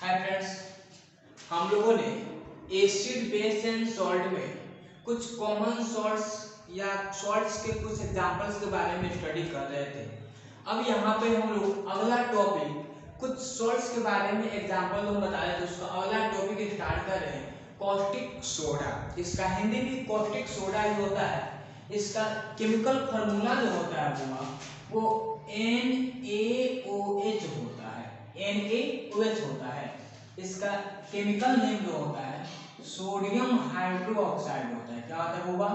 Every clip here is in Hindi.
हाय फ्रेंड्स, हम लोगों ने एसिड बेस एंड सॉल्ट में कुछ कॉमन सॉल्ट्स या सॉल्ट्स के कुछ एग्जांपल्स के बारे में स्टडी कर रहे थे। अब यहाँ पे हम लोग अगला टॉपिक कुछ सॉल्ट्स के बारे में एग्जांपल हम बता रहे थे, उसका अगला टॉपिक स्टार्ट कर रहे हैं। कॉस्टिक सोडा, इसका हिंदी में कॉस्टिक सोडा ही होता है। इसका केमिकल फार्मूला जो होता है वो NaOH होता है, NaOH होता है। इसका केमिकल नेम जो होता है सोडियम हाइड्रोक्साइड होता है। क्या होता है होगा?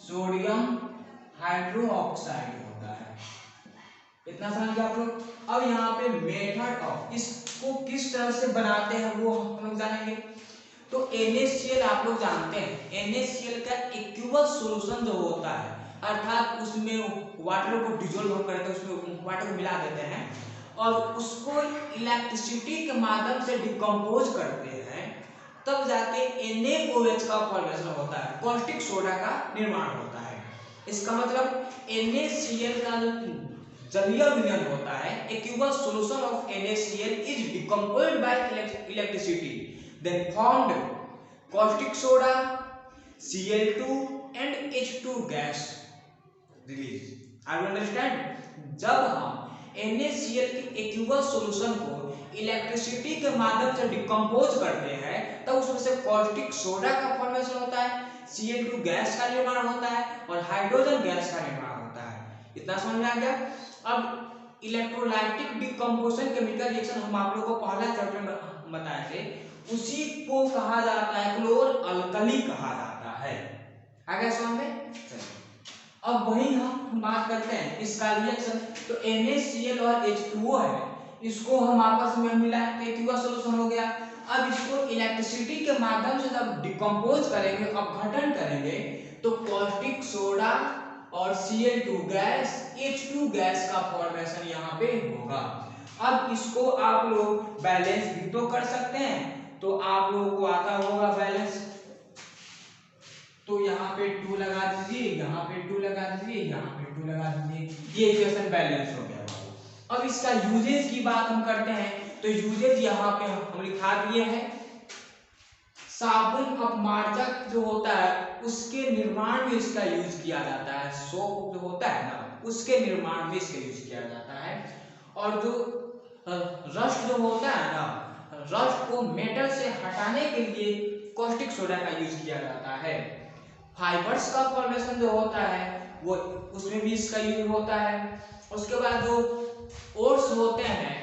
सोडियम हाइड्रोक्साइड होता है। इतना समझ गए आप लोग। अब यहाँ पे मेथड ऑफ इसको किस तरह से बनाते हैं वो हम लोग जानेंगे। तो NaCl आप लोग जानते हैं, NaCl का एक्वस सॉल्यूशन जो होता है, अर्थात उसमें वाटर को डिजोल्व हम करते हैं, उसमें वाटर को मिला देते हैं और उसको इलेक्ट्रिसिटी के माध्यम से डिकम्पोज करते हैं, तब जाके NaOH का फॉर्मेशन होता है, कॉस्टिक सोडा का निर्माण होता है। इसका मतलब NaCl का जो जलीय विलयन होता है, aqueous solution of NaCl is decomposed bye electricity, then formed caustic soda, Cl2 and H2 gas release. Are you understand? जब हम NaCl के एक्वस सॉल्यूशन को इलेक्ट्रिसिटी के माध्यम से डिकम्पोज करते हैं, तब उसमें से कॉस्टिक सोडा का फॉर्मेशन होता है, Cl2 गैस का निर्माण होता है और हाइड्रोजन गैस का निर्माण होता है। इतना समझ में आ गया। अब इलेक्ट्रोलाइटिक डिकम्पोजिशन केमिकल रिएक्शन हम आप लोगों को पहला चैप्टर में बताए थे, उसी को कहा जाता है क्लोर अल्कली कहा जाता है। आ गया समझ में? अब वही हम बात करते हैं इसका रिएक्शन। तो NaCl और H2O है, इसको हम आपस में मिलाएं तो एक्वस सॉल्यूशन हो गया। अब इसको इलेक्ट्रिसिटी के माध्यम से जब डिकम्पोज करेंगे, अपघटन करेंगे, तो कॉस्टिक सोडा और Cl2 गैस, H2 गैस का फॉर्मेशन यहाँ पे होगा। अब इसको आप लोग बैलेंस भी तो कर सकते हैं, तो आप लोगों को आता होगा बैलेंस, तो यहाँ पे 2 लगा दीजिए, यहाँ पे 2 लगा दीजिए, यहाँ पे 2 लगा दीजिए, ये इक्वेशन बैलेंस हो गया। अब इसका यूजेज की बात हम करते हैं, तो यूजेज यहाँ पे हम लिखा दिए हैं। साबुन अपमार्जक जो होता है उसके निर्माण में इसका यूज किया जाता है। सोप जो होता है ना, उसके निर्माण में इसका यूज किया जाता है। और जो रस्ट जो होता है ना, रस्ट को मेटल से हटाने के लिए कॉस्टिक सोडा का यूज किया जाता है। फाइबर्स का फॉर्मेशन जो होता है वो उसमें भी इसका यूज होता है। उसके बाद जो ओर्स होते हैं,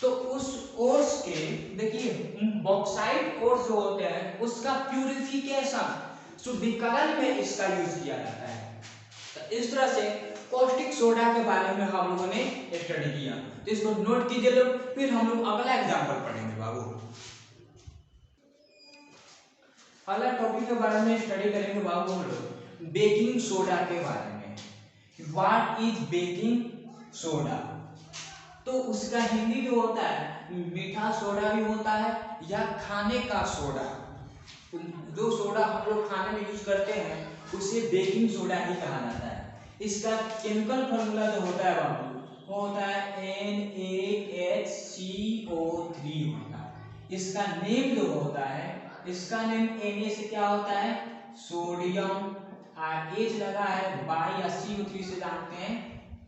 तो उस ओर्स के देखिए बॉक्साइट ओर्स जो होते हैं उसका प्यूरिफिकेशन, शुद्धिकरण में इसका यूज किया जाता है। तो इस तरह से कॉस्टिक सोडा के बारे में हम लोगों ने स्टडी किया, तो इसको नोट कीजिए लोग। फिर हम लोग अगला एग्जांपल पढ़ेंगे बाबू। अगला टॉपिक के बारे में स्टडी करेंगे बाबू हम लोग बेकिंग सोडा के बारे में। What is baking soda? तो उसका हिंदी जो होता है मीठा सोडा भी होता है या खाने का सोडा। जो सोडा हम लोग खाने में यूज करते हैं उसे बेकिंग सोडा ही कहा जाता है। इसका केमिकल फॉर्मूला जो होता है बाबू वो होता है NaHCO3 होता है। इसका नेम जो होता है, इसका नेम Na से क्या होता है सोडियम, H लगा है बाई या CO3 से जानते हैं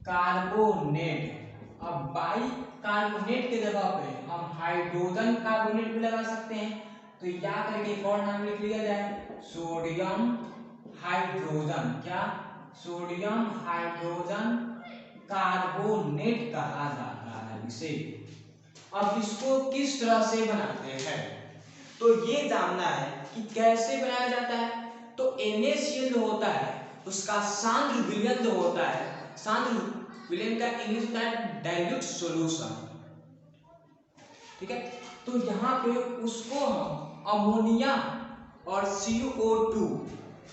कार्बोनेट। अब बाई कार्बोनेट के जगह पे हम हाइड्रोजन कार्बोनेट भी लगा सकते हैं, तो याद करके एक और नाम लिख लिया जाए सोडियम हाइड्रोजन। क्या? सोडियम हाइड्रोजन कार्बोनेट कहा जाता है इसे। अब इसको किस तरह से बनाते हैं तो ये जानना है कि कैसे बनाया जाता है। तो NaCl जो होता है उसका सांद्र विलयन जो होता है, सांद्र विलयन का इंग्लिश होता है डाइल्यूट सॉल्यूशन, ठीक है। तो यहाँ पे उसको हम अमोनिया और CO2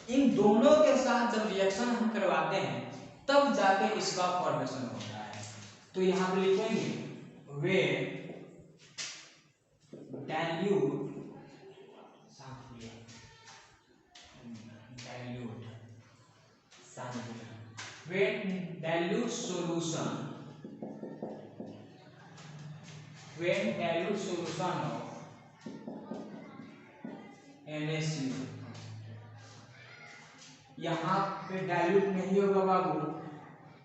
इन दोनों के साथ जब रिएक्शन हम करवाते हैं तब जाके इसका फॉर्मेशन होता है। तो यहाँ पे लिखेंगे वे dilute when dilute solution of NaCl। यहाँ पे डाइल्यूट नहीं होगा बाबू,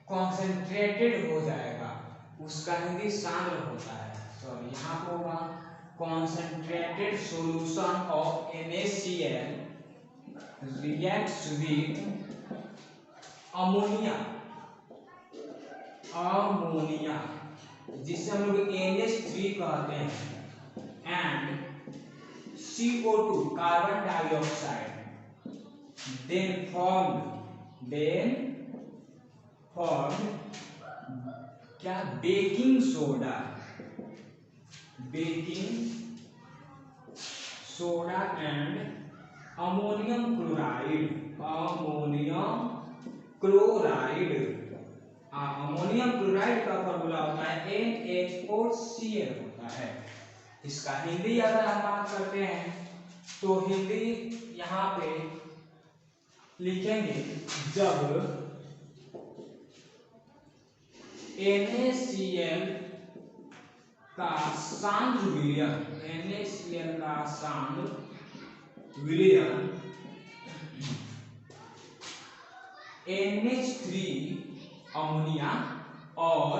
कॉन्सेंट्रेटेड हो जाएगा, उसका हिंदी सांद्र होता है। सॉरी, यहाँ पे होगा concentrated solution of NaCl reacts with ammonia, जिसे हम लोग NH3 कहते हैं, and CO2 carbon dioxide, then formed क्या, baking soda and ammonium chloride. Ammonium chloride का फॉर्मूला होता है NH4Cl होता है। इसका हिंदी अगर हम बात करते हैं तो हिंदी यहाँ पे लिखेंगे, जब NaCl का सांद्र विलयन NH3 अमोनिया और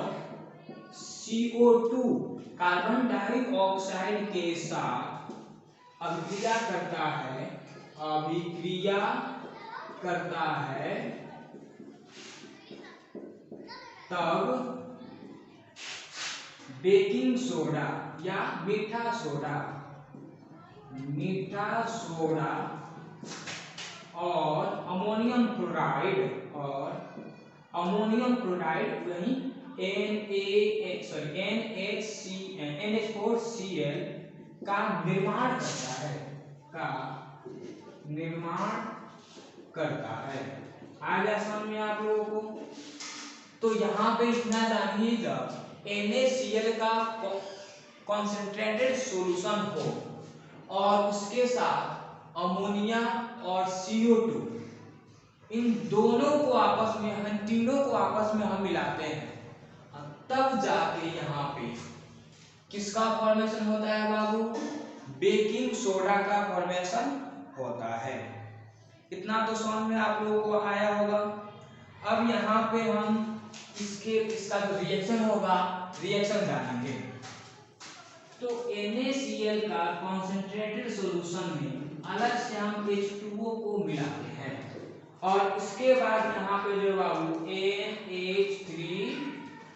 CO2 कार्बन डाइऑक्साइड के साथ अभिक्रिया करता है, तब बेकिंग सोडा या मीठा सोडा और अमोनियम क्लोराइड वही NH4Cl का निर्माण करता है। आ गया समझ में आप लोगों को? तो यहाँ पे इतना जानिए, जब NaCl का कॉन्सेंट्रेटेड सॉल्यूशन हो और उसके साथ अमोनिया और CO2, इन दोनों को आपस में, हम तीनों को आपस में हम मिलाते हैं, तब जाके यहाँ पे किसका फॉर्मेशन होता है बाबू? बेकिंग सोडा का फॉर्मेशन होता है। इतना तो समझ में आप लोगों को आया होगा। अब यहाँ पे हम इसका जो रिएक्शन होगा, रिएक्शन जानेंगे। तो NaCl का कॉन्सेंट्रेटेड सॉल्यूशन में अलग से हम H2O को मिलाते हैं और उसके बाद यहाँ पे जो बाबू NH3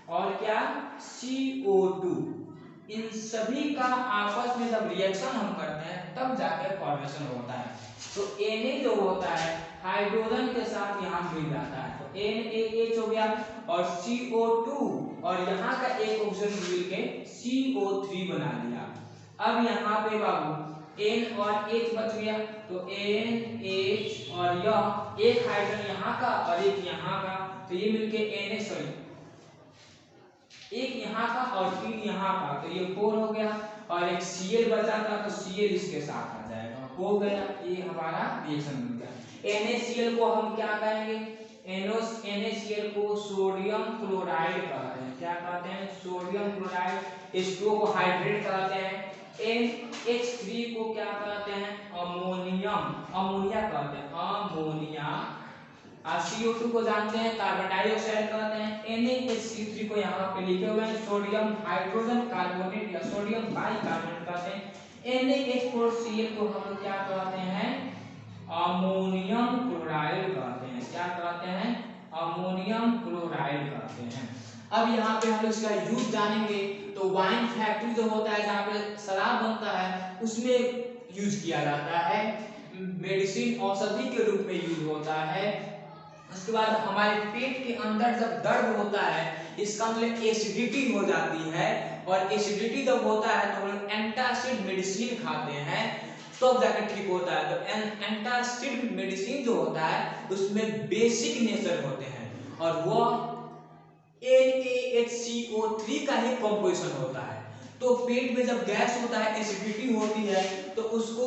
और क्या, CO2, इन सभी का आपस में जब रिएक्शन हम करते हैं तब जाकर फॉर्मेशन होता है। तो Na जो होता है हाइड्रोजन के साथ यहाँ मिल जाता है, तो NaH हो गया और CO2 और यहाँ का एक ऑक्सीजन मिलके CO3 बना लिया। अब यहाँ पे बाबू N और H बच गया, तो NH और यह एक हाइड्रोजन यहाँ का और एक यहाँ का, तो ये मिलके एक यहाँ का और 3 यहाँ का, तो ये 4 हो गया और एक Cl बचा था तो Cl इसके साथ आ जाएगा, हो गया। ये हमारा रिएक्शन मिल गया। NaCl को हम क्या कहेंगे? NaCl को सोडियम क्लोराइड कहते हैं। क्या कहते हैं? Sodium chloride. H2O को हाइड्रेट कहते हैं। NH3 को क्या कहते हैं? अमोनिया कहते हैं, अमोनिया। CO2 को जानते हैं कार्बन डाइऑक्साइड कहते हैं। NaHC3 को यहाँ पे लिखे हुए हैं सोडियम हाइड्रोजन कार्बोनेट या सोडियम बाइकार्बोनेट कहते हैं। NaH4Cl को हम लोग क्या कहते हैं? अमोनियम क्लोराइड कहते हैं। क्या कहते हैं? अमोनियम क्लोराइड कहते हैं। अब यहाँ पे हम लोग इसका यूज जानेंगे। तो वाइन फैक्ट्री जो होता है जहाँ पे शराब बनता है उसमें यूज किया जाता है, मेडिसिन औषधि के रूप में यूज होता है। उसके बाद हमारे पेट के अंदर जब दर्द होता है, इसका मतलब एसिडिटी हो जाती है, और एसिडिटी जब होता है तो हम लोग एंटासिड मेडिसिन खाते हैं तो जाकर ठीक होता है। तो एंटासिड मेडिसिन जो होता है उसमें बेसिक नेचर होते हैं और वो NaHCO3 का ही कंपोजिशन होता है। तो पेट में जब गैस होता है, एसिडिटी होती है, तो उसको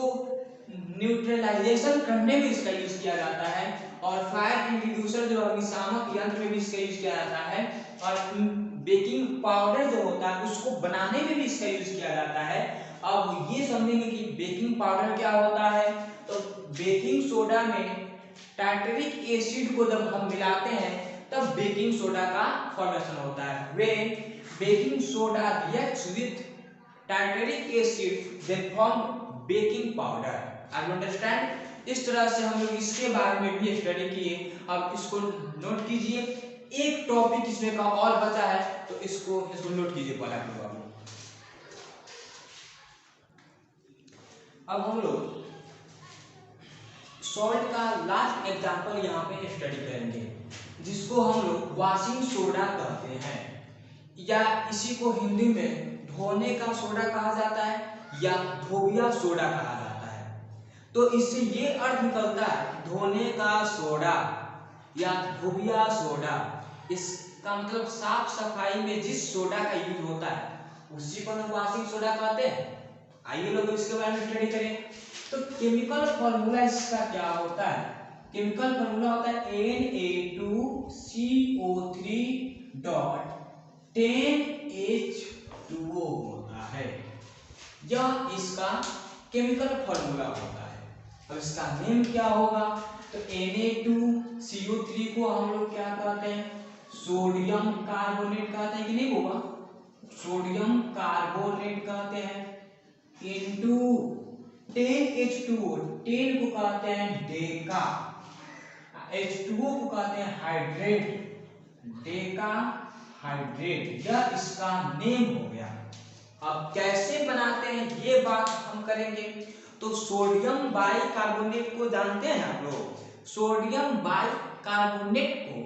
न्यूट्रलाइजेशन करने में इसका यूज किया जाता है। और फायर इंट्रोड्यूसर जो अग्निशामक यंत्र में भी इसका यूज किया जाता है, और बेकिंग पाउडर जो होता है उसको बनाने में भी इसका यूज किया जाता है। अब ये समझेंगे कि बेकिंग पाउडर क्या होता है। तो बेकिंग सोडा में टार्टरिक एसिड को जब हम मिलाते हैं तब बेकिंग सोडा का फॉर्मेशन होता है। When baking soda reacts with tartaric acid they form baking powder. आप अंडरस्टैंड। इस तरह से हम लोग इसके बारे में भी स्टडी किए। अब इसको नोट कीजिए। एक टॉपिक इसमें का और बचा है तो इसको नोट कीजिए पहले आप लोग। अब हम लोग सॉल्ट का लास्ट एग्जांपल यहाँ पे स्टडी करेंगे, जिसको हम लोग वॉशिंग सोडा कहते हैं, या इसी को हिंदी में धोने का सोडा कहा जाता है या धोबिया सोडा कहा जाता है। तो इससे ये अर्थ निकलता है धोने का सोडा या धोबिया सोडा। इसका मतलब साफ सफाई में जिस सोडा का यूज होता है उसी को हम वॉशिंग सोडा कहते हैं। आइए लोग इसके बारे में स्टडी करें। तो केमिकल फॉर्मूला इसका क्या होता है। केमिकल फॉर्मूला होता है Na2CO3.10H2O होता है। यह इसका केमिकल फॉर्मूला होता है। अब इसका नेम क्या होगा। तो Na2CO3 को हम लोग क्या कहते हैं, सोडियम कार्बोनेट कहते हैं कि नहीं होगा, सोडियम कार्बोनेट कहते हैं। इनटू 10H2O, 10 को कहते हैं डेका, H2O को कहते हैं हाइड्रेट, डेका हाइड्रेट। यह इसका नेम हो गया। अब कैसे बनाते हैं ये बात हम करेंगे। तो सोडियम बाइकार्बोनेट को जानते हैं आप लोग। सोडियम बाइकार्बोनेट को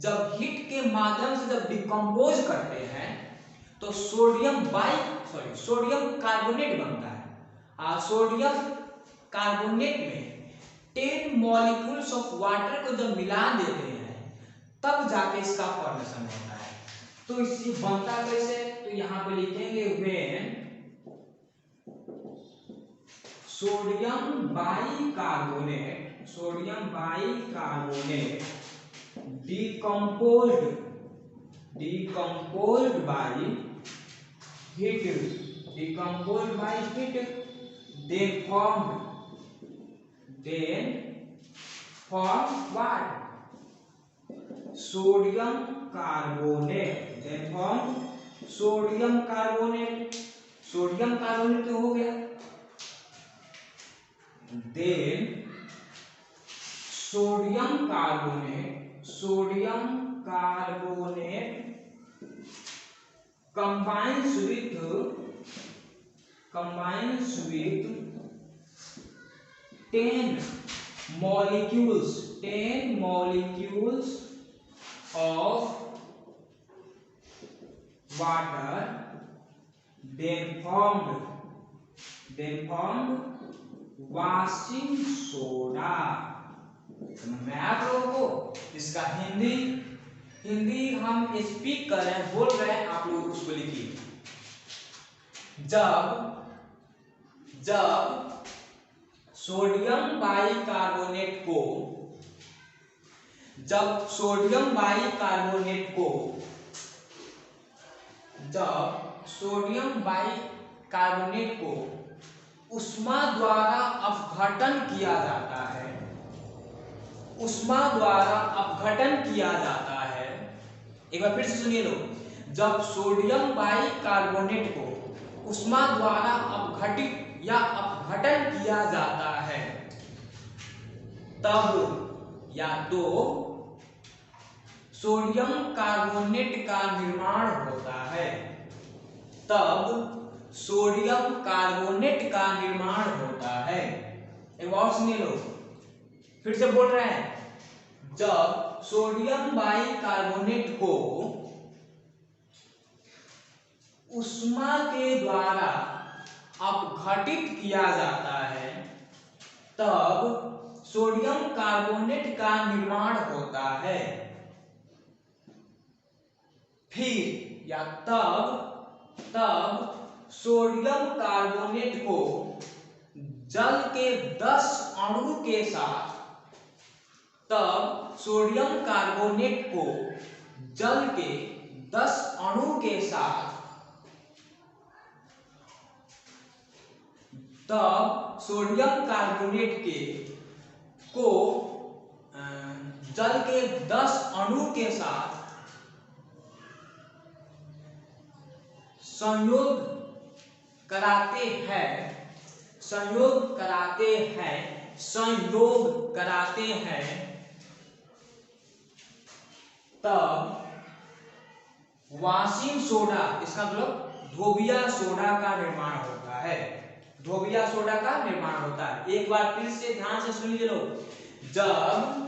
जब हीट के माध्यम से जब डिकम्पोज करते हैं तो सोडियम कार्बोनेट बनता है। सोडियम कार्बोनेट में 10 मॉलिक्यूल्स ऑफ वाटर को जब मिला देते हैं तब जाके इसका फॉर्मेशन होता है। तो इससे बनता कैसे, तो यहाँ पे लिखेंगे when sodium bicarbonate decomposed by heat, then form what, sodium carbonate, then form sodium carbonate तो हो गया। then sodium carbonate combines with 10 molecules of water, then formed washing soda। समझ में आया आप लोगों को। इसका हिंदी हम स्पीक कर रहे हैं, बोल रहे हैं, आप लोग उसको लिखिए। जब सोडियम बाइकार्बोनेट को उष्मा द्वारा अपघटन किया जाता है। एक बार फिर से सुनिए लोग। जब सोडियम बाइकार्बोनेट को उष्मा द्वारा अपघटित या अपघटन किया जाता है तब या तो सोडियम कार्बोनेट का निर्माण होता है, एक बार सुनिए लोग, फिर से बोल रहे हैं। जब सोडियम बाइकार्बोनेट को उष्मा के द्वारा अपघटित किया जाता है तब सोडियम कार्बोनेट का निर्माण होता है। फिर या तब सोडियम कार्बोनेट को जल के 10 अणु के साथ जल के 10 अणु के साथ तब सोडियम कार्बोनेट को जल के 10 अणु के साथ संयोग कराते हैं तब वाशिंग सोडा, इसका मतलब धोबिया सोडा का निर्माण होता है। धोबिया सोडा का निर्माण होता है। एक बार फिर से ध्यान से सुन लो, जब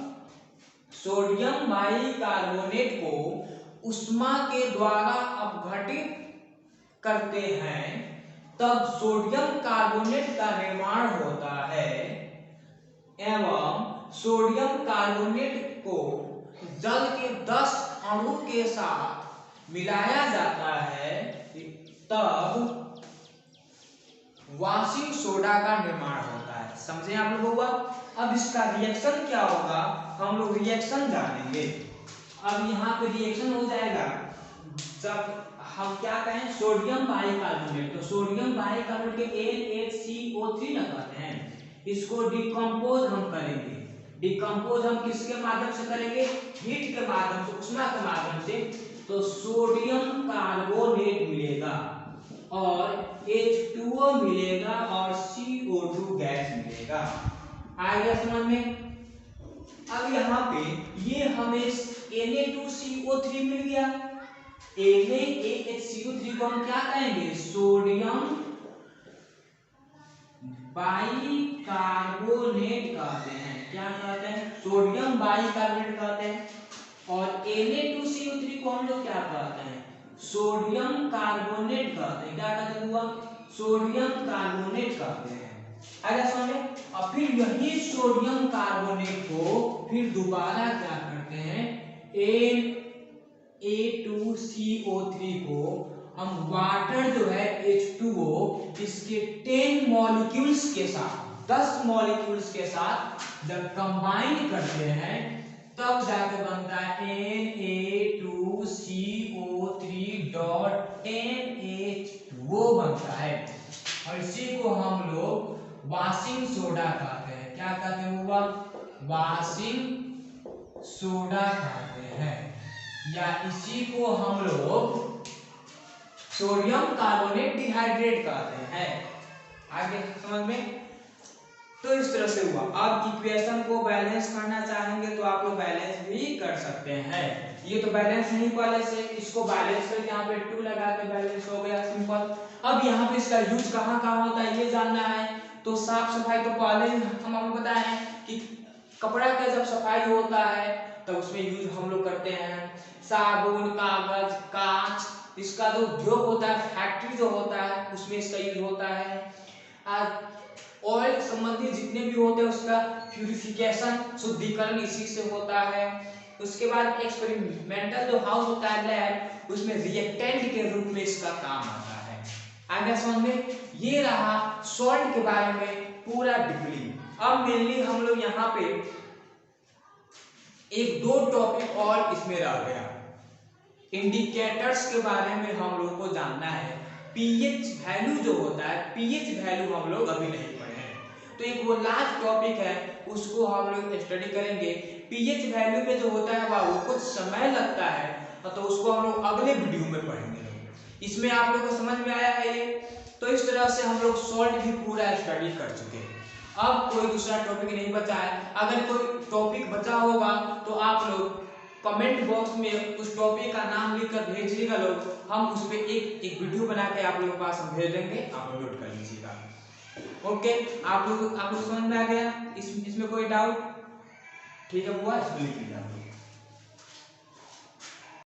सोडियम बाइकार्बोनेट को उष्मा के द्वारा अपघटित करते हैं तब सोडियम कार्बोनेट का निर्माण होता है एवं सोडियम कार्बोनेट को जल के 10 अणु के साथ मिलाया जाता है तब वाशिंग सोडा का निर्माण होता है। समझे आप लोग? अब इसका रिएक्शन क्या होगा, हम लोग रिएक्शन जानेंगे। अब यहाँ पे रिएक्शन हो जाएगा जब हम क्या कहें सोडियम बाइकार्बोनेट, तो सोडियम बाइकार्बोनेट के NaCO3 ना कहते हैं, इसको डिकम्पोज हम करेंगे। डिकम्पोज हम किसके माध्यम से करेंगे? हीट के माध्यम से, उष्मा के माध्यम से। तो सोडियम कार्बोनेट मिलेगा और H2O मिलेगा और CO2 गैस मिलेगा। आ गया समझ में? अब यहाँ पे ये हमें Na2CO3 मिल गया। NaHCO3 को हम क्या कहेंगे? सोडियम बाइकार्बोनेट कहते हैं। क्या कहते हैं? सोडियम बाइकार्बोनेट कहते हैं। और Na2CO3 को हम लोग क्या कहते हैं? सोडियम कार्बोनेट कहते हैं। क्या कहते हैं हुआ? सोडियम कार्बोनेट कहते हैं। आगे समझे? और फिर यही सोडियम कार्बोनेट को फिर दोबारा क्या करते हैं? Na2CO3 को हम वाटर जो है H2O इसके 10 मॉलिक्यूल्स के साथ, 10 मॉलिक्यूल्स के साथ जब कंबाइन करते हैं तब जाके बनता है Na2CO3.NH2O बनता है। और इसी को हम लोग वाशिंग सोडा कहते हैं। क्या कहते हैं हुआ? वाशिंग सोडा कहते हैं, या इसी को हम लोग सोडियम कार्बोनेट डिहाइड्रेट कहते हैं। आगे समझ में? तो इस तरह से हुआ। अब इक्वेशन को बैलेंस करना चाहेंगे तो आप लोग बैलेंस भी कर सकते हैं। ये तो बैलेंस नहीं पहले से, इसको बैलेंस करके यहाँ पे 2 लगा के बैलेंस हो गया, सिंपल। अब यहाँ पे इसका यूज कहाँ कहाँ होता है ये जानना है। तो साफ सफाई तो पहले ही हम आपको बताए हैं कि कपड़ा का जब सफाई होता है तो उसमें यूज हम लोग करते हैं। साबुन, कागज, कांच, इसका जो उद्योग होता है, फैक्ट्री जो होता है उसमें इसका यूज होता है। ऑयल संबंधी जितने भी होते हैं उसका प्यूरिफिकेशन, शुद्धिकरण इसी से होता है। उसके बाद एक्सपेरिमेंटल जो हाउस होता है, लैब, उसमें रिएक्टेंट के रूप में इसका काम आता है। आगे समझ में? ये रहा सॉल्ट के बारे में पूरा डीपली। अब मेनली हम लोग यहाँ पे 1-2 टॉपिक और इसमें रह गया। इंडिकेटर्स के बारे में हम लोग को जानना है। पीएच वैल्यू जो होता है, पीएच वैल्यू हम लोग अभी नहीं पढ़े हैं, तो एक वो लास्ट टॉपिक है, उसको हम लोग स्टडी करेंगे। पीएच वैल्यू पे जो होता है वो कुछ समय लगता है, तो उसको हम लोग अगले वीडियो में पढ़ेंगे। इसमें आप लोगों को समझ में आया है ये? तो इस तरह से हम लोग सॉल्ट भी पूरा स्टडी कर चुके हैं। अब कोई दूसरा टॉपिक नहीं बचा है। अगर कोई टॉपिक बचा होगा तो आप लोग कमेंट बॉक्स में उस टॉपिक का नाम लिखकर भेजिएगा लोग, हम उस पे एक वीडियो बना के आप लोगों के पास हम भेज देंगे, आप लोग नोट कर लीजिएगा। ओके, आप लोग समझ में आ गया? इसमें कोई डाउट? ठीक है बुआ, इसको लिख लीजिए आप लोग।